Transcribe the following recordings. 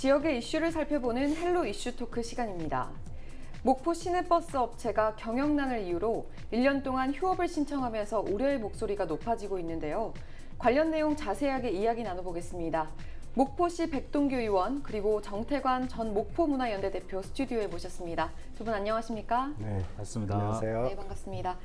지역의 이슈를 살펴보는 헬로 이슈 토크 시간입니다. 목포 시내버스 업체가 경영난을 이유로 1년 동안 휴업을 신청하면서 우려의 목소리가 높아지고 있는데요. 관련 내용 자세하게 이야기 나눠보겠습니다. 목포시 백동규 의원 그리고 정태관 전 목포문화연대 대표 스튜디오에 모셨습니다. 두 분 안녕하십니까? 네, 맞습니다. 안녕하세요. 네, 반갑습니다.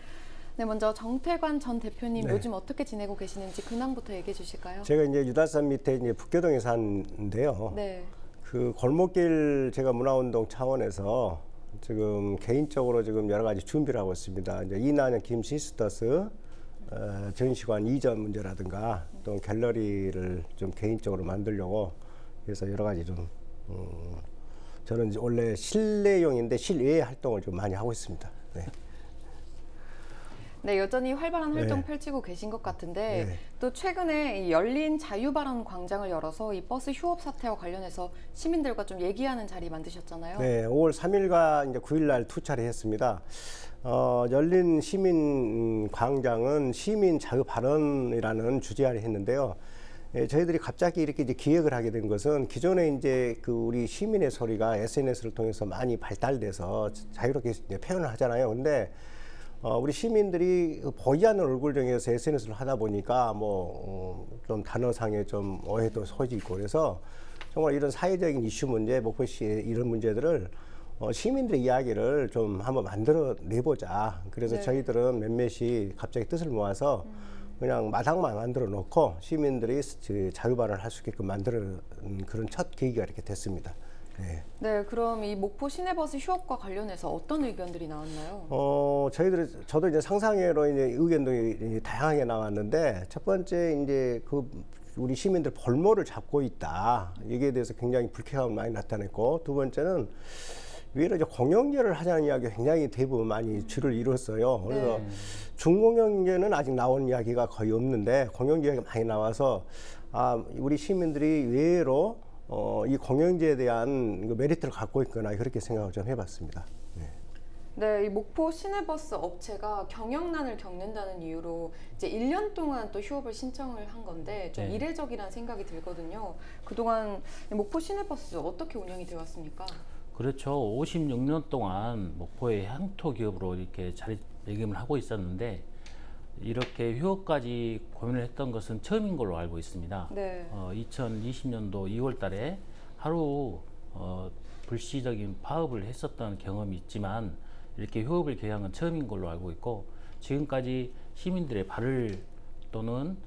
네, 먼저 정태관 전 대표님 네. 요즘 어떻게 지내고 계시는지 근황부터 얘기해 주실까요? 제가 이제 유달산 밑에 이제 북교동에 사는데요. 네. 그 골목길 제가 문화운동 차원에서 지금 개인적으로 지금 여러 가지 준비를 하고 있습니다. 이제 이난영 김시스터스 전시관 이전 문제라든가 또 갤러리를 좀 개인적으로 만들려고 해서 여러 가지 좀 저는 이제 원래 실내용인데 실외 활동을 좀 많이 하고 있습니다. 네. 네, 여전히 활발한 활동 네. 펼치고 계신 것 같은데 네. 또 최근에 이 열린 자유발언 광장을 열어서 이 버스 휴업 사태와 관련해서 시민들과 좀 얘기하는 자리 만드셨잖아요. 네, 5월 3일과 이제 9일날 두 차례 했습니다. 열린 시민 광장은 시민 자유 발언이라는 주제 아래 했는데요. 예, 저희들이 갑자기 이렇게 이제 기획을 하게 된 것은 기존에 이제 그 우리 시민의 소리가 SNS를 통해서 많이 발달돼서 자유롭게 이제 표현을 하잖아요. 근데 우리 시민들이 보이지 않는 얼굴 정해서 SNS를 하다 보니까 좀 단어상에 좀 오해도 소지 있고 그래서 정말 이런 사회적인 이슈 문제, 목포시의 이런 문제들을 시민들의 이야기를 좀 한번 만들어 내보자. 그래서 네. 저희들은 몇몇이 갑자기 뜻을 모아서 그냥 마당만 만들어 놓고 시민들이 자유발언을 할 수 있게끔 만드는 그런 첫 계기가 이렇게 됐습니다. 네. 네, 그럼 이 목포 시내버스 휴업과 관련해서 어떤 의견들이 나왔나요? 저도 이제 상상외로 이제 의견들이 다양하게 나왔는데 첫 번째 이제 우리 시민들 볼모를 잡고 있다. 여기에 대해서 굉장히 불쾌감을 많이 나타냈고 두 번째는 위로 이제 공영제를 하자는 이야기가 굉장히 대부분 많이 줄을 이뤘어요. 그래서 중공영제는 아직 나온 이야기가 거의 없는데 공영제가 많이 나와서 우리 시민들이 의외로 이 공영제에 대한 그 메리트를 갖고 있거나 그렇게 생각을 좀 해봤습니다. 네. 네, 이 목포 시내버스 업체가 경영난을 겪는다는 이유로 이제 1년 동안 또 휴업을 신청을 한 건데 좀 네. 이례적이라는 생각이 들거든요. 그동안 목포 시내버스 어떻게 운영이 되었습니까? 그렇죠. 56년 동안 목포의 향토 기업으로 이렇게 자리매김을 하고 있었는데 이렇게 휴업까지 고민을 했던 것은 처음인 걸로 알고 있습니다. 네. 2020년도 2월 달에 하루 불시적인 파업을 했었던 경험이 있지만 이렇게 휴업을 계획한 건 처음인 걸로 알고 있고 지금까지 시민들의 발을 또는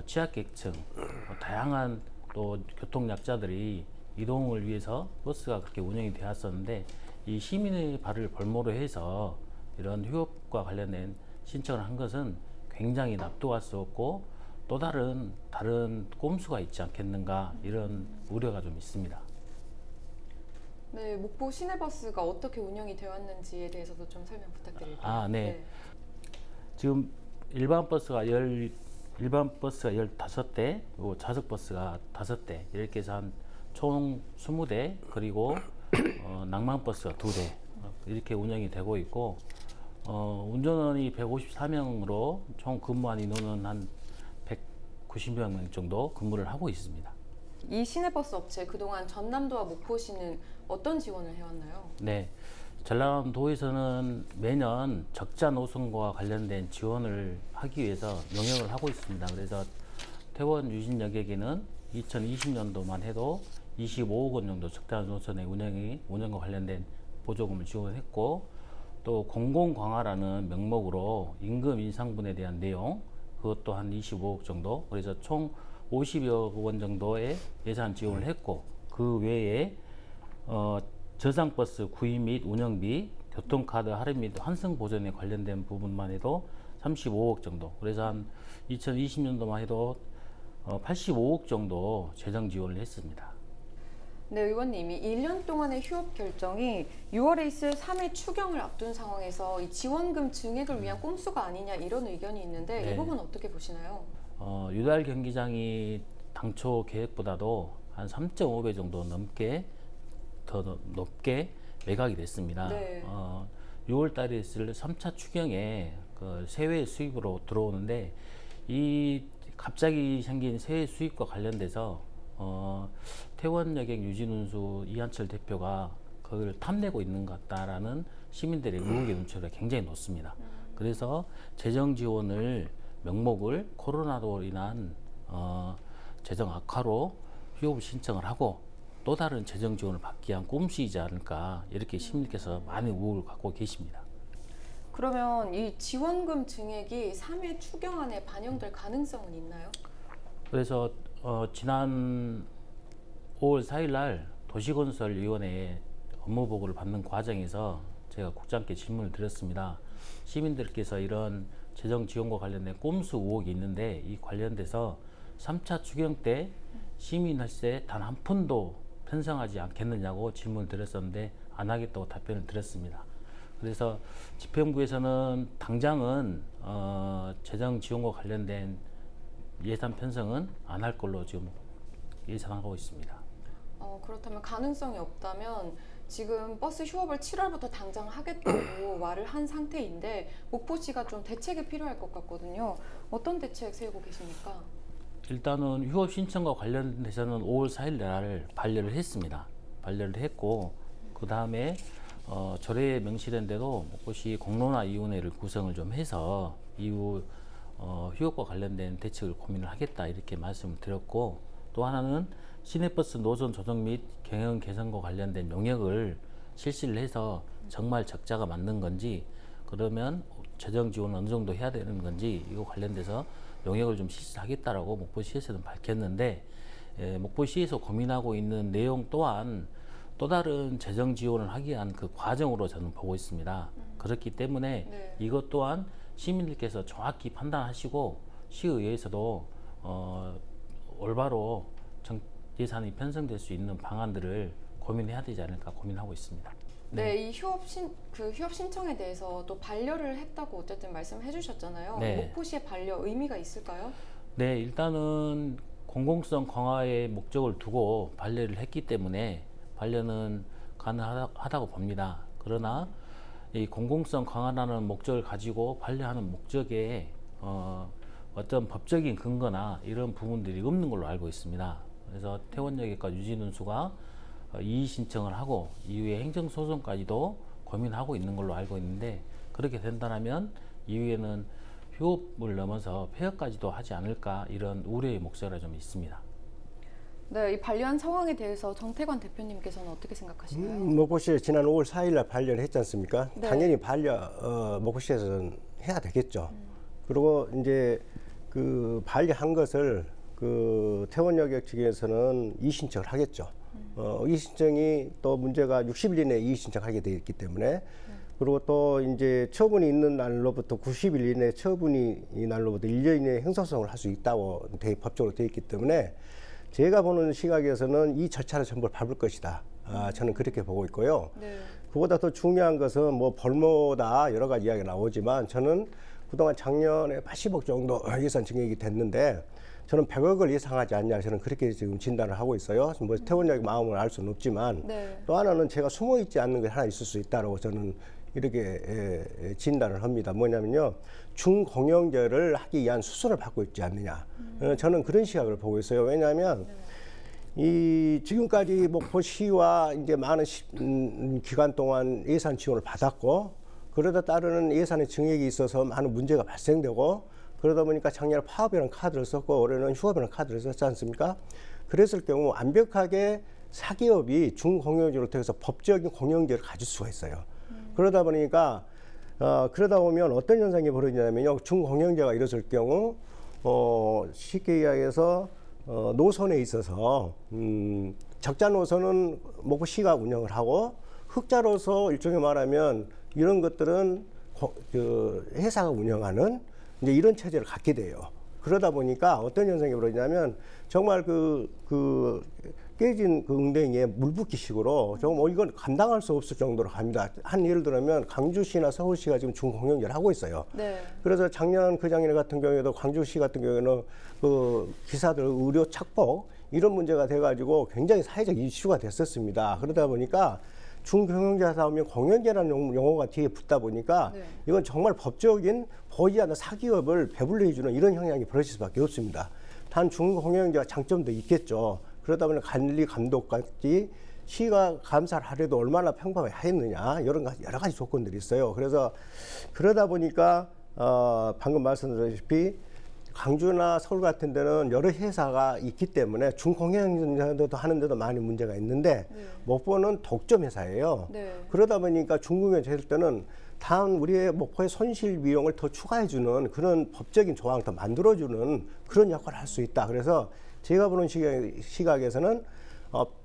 취약계층 다양한 또 교통약자들이 이동을 위해서 버스가 그렇게 운영이 되었었는데 이 시민의 발을 볼모로 해서 이런 휴업과 관련된 신청을 한 것은 굉장히 납득할 수 없고 또 다른 꼼수가 있지 않겠는가 이런 우려가 좀 있습니다. 네, 목포 시내버스가 어떻게 운영이 되었는지에 대해서도 좀 설명 부탁드릴게요. 네. 지금 일반 버스가 15대, 그리고 좌석 버스가 5대 이렇게 해서 총 20대 그리고 낭만버스가 2대 이렇게 운영이 되고 있고 운전원이 154명으로 총 근무한 인원은 한 190명 정도 근무를 하고 있습니다. 이 시내버스 업체 그동안 전남도와 목포시는 어떤 지원을 해왔나요? 네, 전남도에서는 매년 적자 노선과 관련된 지원을 하기 위해서 영역을 하고 있습니다. 그래서 퇴원 유진역에게는 2020년도만 해도 25억 원 정도 적자 노선의 운영과 관련된 보조금을 지원했고 또 공공광화라는 명목으로 임금 인상분에 대한 내용 그것도 한 25억 정도 그래서 총 50여 원 정도의 예산 지원을 했고 그 외에 저상버스 구입 및 운영비 교통카드 할인 및 환승 보전에 관련된 부분만 해도 35억 정도 그래서 한 2020년도만 해도 85억 정도 재정 지원을 했습니다. 네, 의원님이 1년 동안의 휴업 결정이 6월에 있을 3회 추경을 앞둔 상황에서 이 지원금 증액을 위한 꼼수가 아니냐 이런 의견이 있는데 네. 이 부분 어떻게 보시나요? 유달 경기장이 당초 계획보다도 한 3.5배 정도 더 높게 매각이 됐습니다. 네. 6월 달에 있을 3차 추경에 그 세외 수입으로 들어오는데 이 갑자기 생긴 세외 수입과 관련돼서 태원여객 유진운수 이한철 대표가 그걸 탐내고 있는 것 같다라는 시민들의 의혹의 눈초리가 굉장히 높습니다. 그래서 재정 지원을 명목을 코로나로 인한 재정 악화로 휴업을 신청을 하고 또 다른 재정 지원을 받기 위한 꼼수이지 않을까, 이렇게 시민들께서 많은 의혹을 갖고 계십니다. 그러면 이 지원금 증액이 3회 추경안에 반영될 가능성은 있나요? 그래서 지난 5월 4일 날 도시건설위원회 업무 보고를 받는 과정에서 제가 국장께 질문을 드렸습니다. 시민들께서 이런 재정 지원과 관련된 꼼수 의혹이 있는데, 이 관련돼서 3차 추경 때 시민 혈세 단 한 푼도 편성하지 않겠느냐고 질문을 드렸었는데 안 하겠다고 답변을 드렸습니다. 그래서 집행부에서는 당장은 재정 지원과 관련된 예산 편성은 안 할 걸로 지금 예상하고 있습니다. 그렇다면 가능성이 없다면 지금 버스 휴업을 7월부터 당장 하겠다고 말을 한 상태인데 목포시가 좀 대책이 필요할 것 같거든요. 어떤 대책 세우고 계십니까? 일단은 휴업 신청과 관련돼서는 5월 4일 날 반려를 했습니다. 반려를 했고, 그 다음에 조례에 명시된 대로 목포시 공론화위원회를 구성을 좀 해서 이후 휴업과 관련된 대책을 고민을 하겠다, 이렇게 말씀을 드렸고, 또 하나는 시내버스 노선 조정 및 경영 개선과 관련된 용역을 실시를 해서 정말 적자가 맞는 건지, 그러면 재정 지원을 어느 정도 해야 되는 건지, 이거 관련돼서 용역을 좀 실시하겠다라고 목포시에서는 밝혔는데, 목포시에서 고민하고 있는 내용 또한 또 다른 재정 지원을 하기 위한 그 과정으로 저는 보고 있습니다. 그렇기 때문에 네. 이것 또한 시민들께서 정확히 판단하시고 시의회에서도 올바로 예산이 편성될 수 있는 방안들을 고민해야 되지 않을까 고민하고 있습니다. 네, 이 휴업 신청에 대해서 또 반려를 했다고 어쨌든 말씀해 주셨잖아요. 네. 목포시의 반려 의미가 있을까요? 네, 일단은 공공성 강화의 목적을 두고 반려를 했기 때문에 반려는 가능하다고 봅니다. 그러나 이 공공성 강화라는 목적을 가지고 반려하는 목적에 어떤 법적인 근거나 이런 부분들이 없는 걸로 알고 있습니다. 그래서 태원여객과 유진운수가 이의 신청을 하고 이후에 행정소송까지도 고민하고 있는 걸로 알고 있는데, 그렇게 된다면 이후에는 휴업을 넘어서 폐업까지도 하지 않을까, 이런 우려의 목소리가 좀 있습니다. 네, 이 반려한 상황에 대해서 정태관 대표님께서는 어떻게 생각하시나요? 목포시 지난 5월 4일 날 반려를 했지 않습니까? 네. 당연히 목포시에서는 해야 되겠죠. 그리고 이제 그 반려한 것을 그 태원여객 측에서는 이의 신청을 하겠죠. 이의 신청이 또 문제가 60일 이내에 이의 신청하게 되어 있기 때문에, 그리고 또 이제 처분이 있는 날로부터 90일 이내 처분이 이 날로부터 1년 이내에 행사소송을 할 수 있다고 법적으로 되어 있기 때문에, 제가 보는 시각에서는 이 절차를 전부 밟을 것이다. 저는 그렇게 보고 있고요. 네. 그보다 더 중요한 것은 뭐 벌모다 여러 가지 이야기가 나오지만, 저는 그동안 작년에 80억 정도 예산 증액이 됐는데 저는 100억을 예상하지 않냐, 저는 그렇게 지금 진단을 하고 있어요. 뭐 태원여객 마음을 알 수는 없지만, 네. 또 하나는 제가 숨어 있지 않는 게 하나 있을 수 있다고 저는 이렇게 진단을 합니다. 뭐냐면요, 중공영제를 하기 위한 수순을 밟고 있지 않느냐. 저는 그런 시각을 보고 있어요. 왜냐하면 이 지금까지 목포시와 이제 많은 기간 동안 예산 지원을 받았고, 그러다 따르는 예산의 증액이 있어서 많은 문제가 발생되고, 그러다 보니까 작년에 파업이라는 카드를 썼고 올해는 휴업이라는 카드를 썼지 않습니까? 그랬을 경우 완벽하게 사기업이 중공영제로 통해서 법적인 공영제를 가질 수가 있어요. 그러다 보니까 그러다 보면 어떤 현상이 벌어지냐면요, 중공영제가 이랬을 경우 쉽게 이야기해서 노선에 있어서 적자 노선은 목포시가 운영을 하고, 흑자로서 일종의 말하면 이런 것들은 회사가 운영하는 이제 이런 체제를 갖게 돼요. 그러다 보니까 어떤 현상이 벌어지냐면 정말 그 깨진 그 웅덩이에 물 붓기식으로 좀 이건 감당할 수 없을 정도로 갑니다. 예를 들면 광주시나 서울시가 지금 중공영제를 하고 있어요. 네. 그래서 그작년 같은 경우에도 광주시 같은 경우에는 그 기사들 의료 착복 이런 문제가 돼가지고 굉장히 사회적 이슈가 됐었습니다. 그러다 보니까 중경영제 사오면 공영제라는 용어가 뒤에 붙다 보니까 네. 이건 정말 법적인 보이지 않는 사기업을 배불리해주는 이런 형량이 벌어질 수밖에 없습니다. 단 중공영제가 장점도 있겠죠. 그러다 보니 관리 감독까지 시가 감사를 하려도 얼마나 평범했느냐 여러 가지 조건들이 있어요. 그래서 그러다 보니까 방금 말씀드렸다시피 광주나 서울 같은 데는 여러 회사가 있기 때문에 중공영도 하는데도 많이 문제가 있는데 목포는 독점 회사예요. 그러다 보니까 중공영 했을 때는 다음 우리의 목포의 손실 비용을 더 추가해주는 그런 법적인 조항을 더 만들어주는 그런 역할을 할 수 있다. 그래서 제가 보는 시각에서는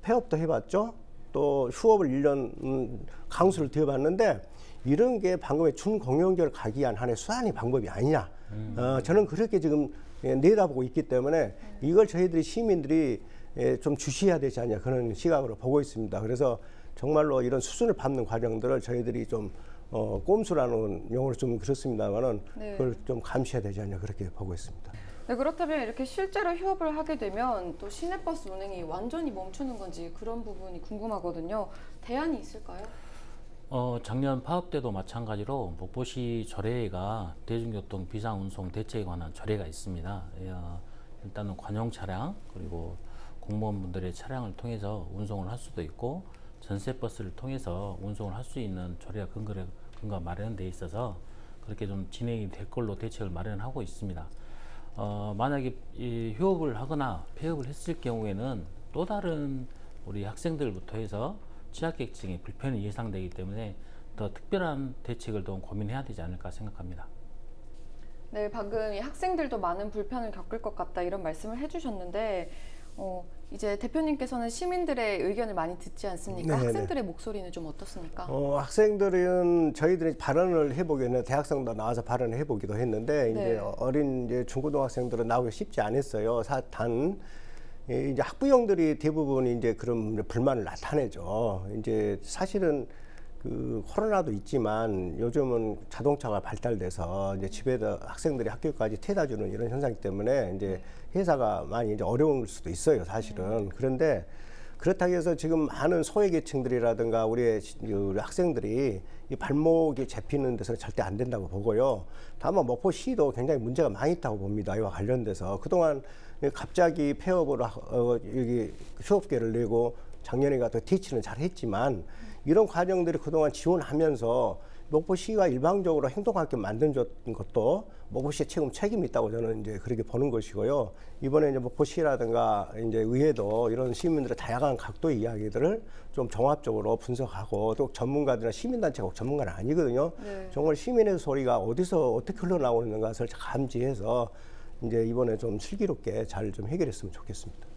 폐업도 해봤죠. 또 휴업을 1년 강수를 되어봤는데 이런 게 방금의 준공영제를 가기 위한 하나의 수단의 방법이 아니냐. 저는 그렇게 지금 내다보고 있기 때문에 이걸 저희들이 시민들이 좀 주시해야 되지 않냐 그런 시각으로 보고 있습니다. 그래서 정말로 이런 수준을 밟는 과정들을 저희들이 좀 꼼수라는 용어로 좀 그렇습니다만은 그걸 좀 감시해야 되지 않냐 그렇게 보고 있습니다. 네, 그렇다면 이렇게 실제로 휴업을 하게 되면 또 시내버스 운행이 완전히 멈추는 건지 그런 부분이 궁금하거든요. 대안이 있을까요? 작년 파업 때도 마찬가지로 목포시 조례가 대중교통 비상운송 대책에 관한 조례가 있습니다. 일단은 관용 차량 그리고 공무원분들의 차량을 통해서 운송을 할 수도 있고 전세버스를 통해서 운송을 할 수 있는 조례가 근거 마련되어 있어서 그렇게 좀 진행이 될 걸로 대책을 마련하고 있습니다. 만약에 이 휴업을 하거나 폐업을 했을 경우에는 또 다른 우리 학생들부터 해서 취약계층의 불편이 예상되기 때문에 더 특별한 대책을 좀 고민해야 되지 않을까 생각합니다. 네, 방금 이 학생들도 많은 불편을 겪을 것 같다 이런 말씀을 해주셨는데 이제 대표님께서는 시민들의 의견을 많이 듣지 않습니까? 네네. 학생들의 목소리는 좀 어떻습니까? 학생들은 저희들이 발언을 해보기도 했는데 대학생도 나와서 발언을 해보기도 했는데 이제 어린 이제 중고등학생들은 나오기 쉽지 않았어요. 단 이제 학부형들이 대부분 이제 그런 불만을 나타내죠. 이제 사실은 그 코로나도 있지만 요즘은 자동차가 발달돼서 이제 집에다 학생들이 학교까지 태워다 주는 이런 현상 때문에 이제 회사가 많이 이제 어려울 수도 있어요, 사실은. 그런데 그렇다고 해서 지금 많은 소외계층들이라든가 우리 학생들이 이 발목이 잡히는 데서는 절대 안 된다고 보고요. 다만 목포시도 굉장히 문제가 많이 있다고 봅니다. 이와 관련돼서 그동안 갑자기 폐업으로 여기 휴업계를 내고 작년에 또 대치는 잘했지만 이런 과정들이 그동안 지원하면서 목포시가 일방적으로 행동하게 만든 것도 목포시의 책임이 있다고 저는 이제 그렇게 보는 것이고요. 이번에 이제 목포시라든가 이제 의회도 이런 시민들의 다양한 각도의 이야기들을 좀 종합적으로 분석하고 또 전문가들이나 시민단체가 꼭 전문가는 아니거든요. 정말 시민의 소리가 어디서 어떻게 흘러나오는 것을 감지해서 이제 이번에 좀 슬기롭게 잘 좀 해결했으면 좋겠습니다.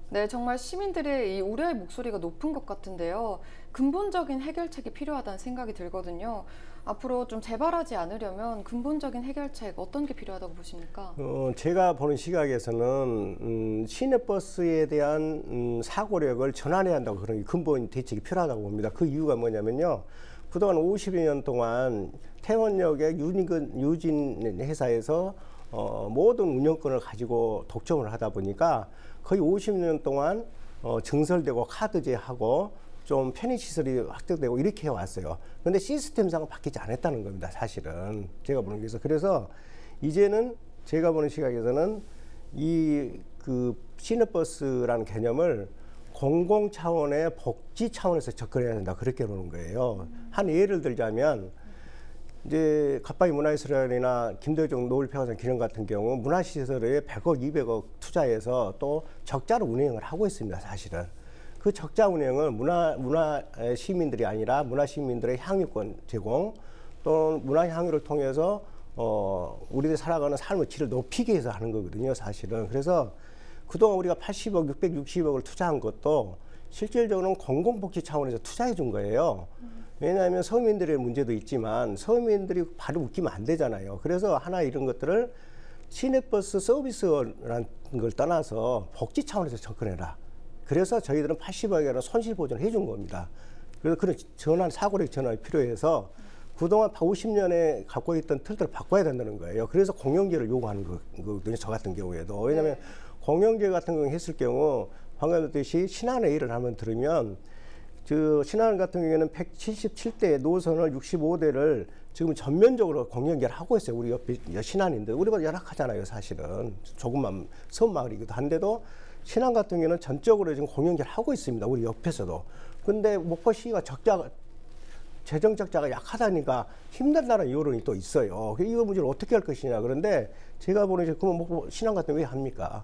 네, 정말 시민들의 이 우려의 목소리가 높은 것 같은데요. 근본적인 해결책이 필요하다는 생각이 들거든요. 앞으로 좀 재발하지 않으려면 근본적인 해결책 어떤 게 필요하다고 보십니까? 제가 보는 시각에서는 시내버스에 대한 사고력을 전환해야 한다고 그런 근본 대책이 필요하다고 봅니다. 그 이유가 뭐냐면요. 그동안 50여 년 동안 태원역의 유진 회사에서 모든 운영권을 가지고 독점을 하다 보니까 거의 50년 동안 증설되고 카드제하고 좀 편의시설이 확대되고 이렇게 해왔어요. 그런데 시스템상은 바뀌지 않았다는 겁니다. 사실은 제가 보는 게서 그래서 이제는 제가 보는 시각에서는 이 그 시내버스라는 개념을 공공 차원의 복지 차원에서 접근해야 된다 그렇게 보는 거예요. 한 예를 들자면 이제 갑바위 문화시설이나 김대중 노을평화상 기념 같은 경우 문화시설에 100억, 200억 투자해서 또 적자로 운영을 하고 있습니다. 사실은 그 적자 운영은 문화 시민들이 아니라 문화 시민들의 향유권 제공 또 문화 향유를 통해서 우리들이 살아가는 삶의 질을 높이기 위해서 하는 거거든요. 사실은 그래서 그동안 우리가 80억, 660억을 투자한 것도 실질적으로는 공공복지 차원에서 투자해 준 거예요. 왜냐하면 서민들의 문제도 있지만 서민들이 바로 웃기면 안 되잖아요. 그래서 하나 이런 것들을 시내버스 서비스라는 걸 떠나서 복지 차원에서 접근해라. 그래서 저희들은 80억이라는 손실 보전을 해준 겁니다. 그래서 그런 사고력 전환이 필요해서 그동안 50년에 갖고 있던 틀들을 바꿔야 된다는 거예요. 그래서 공영제를 요구하는 거거든요. 저 같은 경우에도. 왜냐하면 공영제 같은 경우 했을 경우 방금 했듯이 신안 A를 한번 들으면 신안 같은 경우에는 177대 노선을 65대를 지금 전면적으로 공영제를 하고 있어요. 우리 옆에 신안인데 우리보다 열악하잖아요. 사실은 조금만 섬마을이기도 한데도 신안 같은 경우는 전적으로 지금 공영제를 하고 있습니다. 우리 옆에서도. 근데 목포시가 재정 적자가 약하다니까 힘든다는 여론이 또 있어요. 이거 문제를 어떻게 할 것이냐. 그런데 제가 보는 이제 그러면 목포 신안 같은 경우 왜 합니까?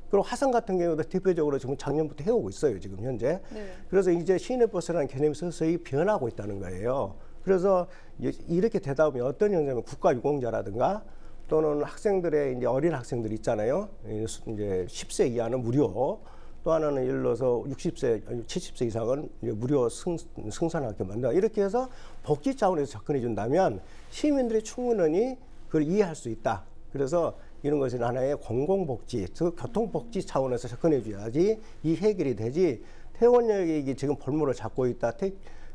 그리고 화성 같은 경우도 대표적으로 지금 작년부터 해오고 있어요. 지금 현재. 네. 그래서 이제 시내버스라는 개념이 서서히 변하고 있다는 거예요. 그래서 이렇게 되다 보면 어떤 현상이면 국가유공자라든가 또는 학생들의 이제 어린 학생들 있잖아요. 이제 10세 이하는 무료. 또 하나는 예를 들어서 60세, 70세 이상은 이제 무료 승선학교 만든다. 이렇게 해서 복지 차원에서 접근해 준다면 시민들이 충분히 그걸 이해할 수 있다. 그래서 이런 것은 하나의 공공복지, 즉 교통복지 차원에서 접근해 줘야지 이 해결이 되지. 태원역이 지금 볼모를 잡고 있다.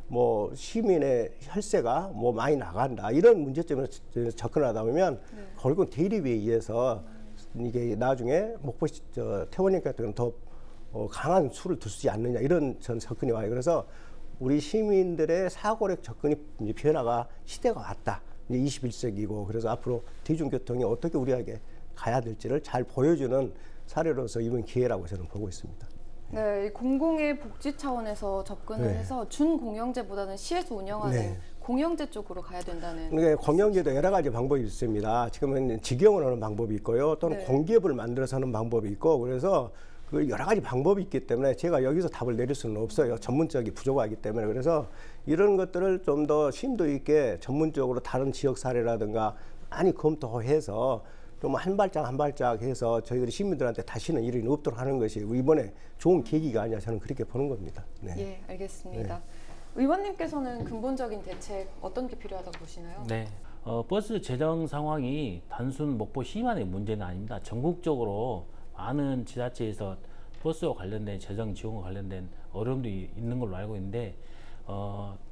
뭐 시민의 혈세가 뭐 많이 나간다. 이런 문제점에 접근하다 보면 결국 대립에 의해서 이게 나중에 목포 태원역 같은 경우는 더 강한 수를 두지 않느냐 이런 전 접근이 와요. 그래서 우리 시민들의 사고력 접근이 이제 변화가 시대가 왔다. 이제 21세기고 그래서 앞으로 대중교통이 어떻게 우리에게 가야 될지를 잘 보여주는 사례로서 이번 기회라고 저는 보고 있습니다. 네, 공공의 복지 차원에서 접근을 해서 준공영제보다는 시에서 운영하는 공영제 쪽으로 가야 된다는. 그러니까 공영제도 여러 가지 방법이 있습니다. 지금은 직영을 하는 방법이 있고요. 또는 공기업을 만들어서 하는 방법이 있고 그래서 그 여러 가지 방법이 있기 때문에 제가 여기서 답을 내릴 수는 없어요. 전문적이 부족하기 때문에. 그래서 이런 것들을 좀 더 심도 있게 전문적으로 다른 지역 사례라든가 많이 검토해서 좀 한 발짝 한 발짝 해서 저희들이 시민들한테 다시는 일이 없도록 하는 것이 이번에 좋은 계기가 아니냐 저는 그렇게 보는 겁니다. 네. 예, 알겠습니다. 의원님께서는 근본적인 대책 어떤 게 필요하다고 보시나요? 네. 버스 재정 상황이 단순 목포시만의 문제는 아닙니다. 전국적으로 많은 지자체에서 버스와 관련된 재정 지원과 관련된 어려움들이 있는 걸로 알고 있는데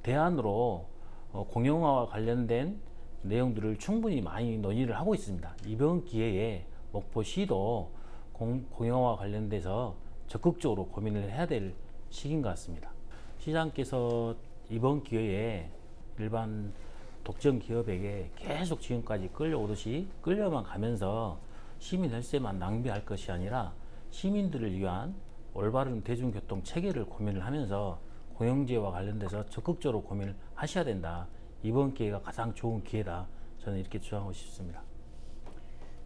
대안으로 공영화와 관련된 내용들을 충분히 많이 논의를 하고 있습니다. 이번 기회에 목포시도 공영화와 관련돼서 적극적으로 고민을 해야 될 시기인 것 같습니다. 시장께서 이번 기회에 일반 독점 기업에게 계속 지금까지 끌려오듯이 끌려만 가면서 시민 혈세만 낭비할 것이 아니라 시민들을 위한 올바른 대중교통 체계를 고민을 하면서 공영제와 관련돼서 적극적으로 고민을 하셔야 된다. 이번 기회가 가장 좋은 기회다. 저는 이렇게 주장하고 싶습니다.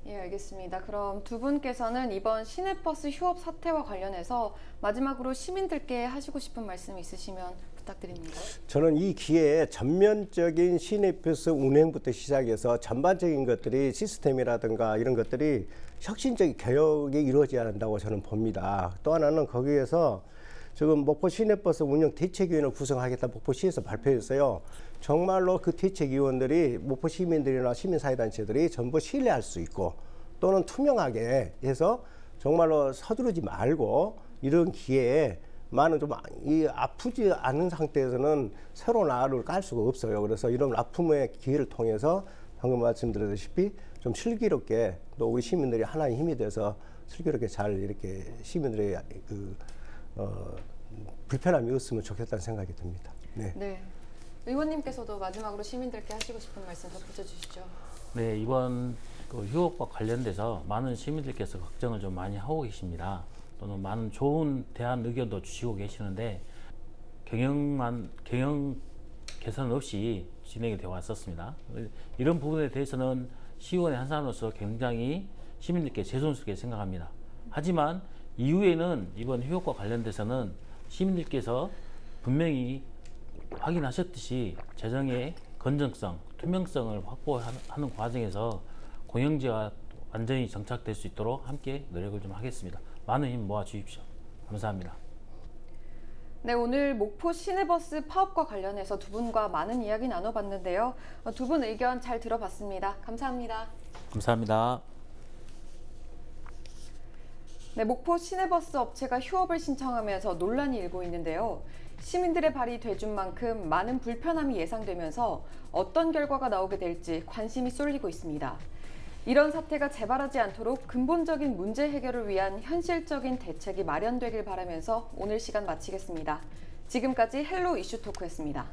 예, 알겠습니다. 그럼 두 분께서는 이번 시내버스 휴업 사태와 관련해서 마지막으로 시민들께 하시고 싶은 말씀 있으시면 부탁드립니다. 저는 이 기회에 전면적인 시내버스 운행부터 시작해서 전반적인 것들이 시스템이라든가 이런 것들이 혁신적인 개혁이 이루어져야 한다고 저는 봅니다. 또 하나는 거기에서 지금 목포 시내버스 운영 대책위원회를 구성하겠다 목포시에서 발표했어요. 정말로 그 대책위원들이 목포 시민들이나 시민사회단체들이 전부 신뢰할 수 있고 또는 투명하게 해서 정말로 서두르지 말고 이런 기회에 많은 좀 아프지 않은 상태에서는 새로운 알을 깔 수가 없어요. 그래서 이런 아픔의 기회를 통해서 방금 말씀드렸다시피 좀 슬기롭게 또 우리 시민들이 하나의 힘이 돼서 슬기롭게 잘 이렇게 시민들의 불편함이 없으면 좋겠다는 생각이 듭니다. 네. 네. 의원님께서도 마지막으로 시민들께 하시고 싶은 말씀 덧붙여 주시죠. 네, 이번 휴업과 관련돼서 많은 시민들께서 걱정을 좀 많이 하고 계십니다. 또는 많은 좋은 대안 의견도 주시고 계시는데 경영 개선 없이 진행이 되어 왔었습니다. 이런 부분에 대해서는 시의원의 한 사람으로서 굉장히 시민들께 죄송스럽게 생각합니다. 하지만 이후에는 이번 휴업과 관련돼서는 시민들께서 분명히 확인하셨듯이 재정의 건전성, 투명성을 확보하는 과정에서 공영제가 완전히 정착될 수 있도록 함께 노력을 좀 하겠습니다. 많은 힘 모아 주십시오. 감사합니다. 네, 오늘 목포 시내버스 파업과 관련해서 두 분과 많은 이야기 나눠봤는데요. 두 분 의견 잘 들어봤습니다. 감사합니다. 감사합니다. 네, 목포 시내버스 업체가 휴업을 신청하면서 논란이 일고 있는데요. 시민들의 발이 돼준 만큼 많은 불편함이 예상되면서 어떤 결과가 나오게 될지 관심이 쏠리고 있습니다. 이런 사태가 재발하지 않도록 근본적인 문제 해결을 위한 현실적인 대책이 마련되길 바라면서 오늘 시간 마치겠습니다. 지금까지 헬로 이슈토크였습니다.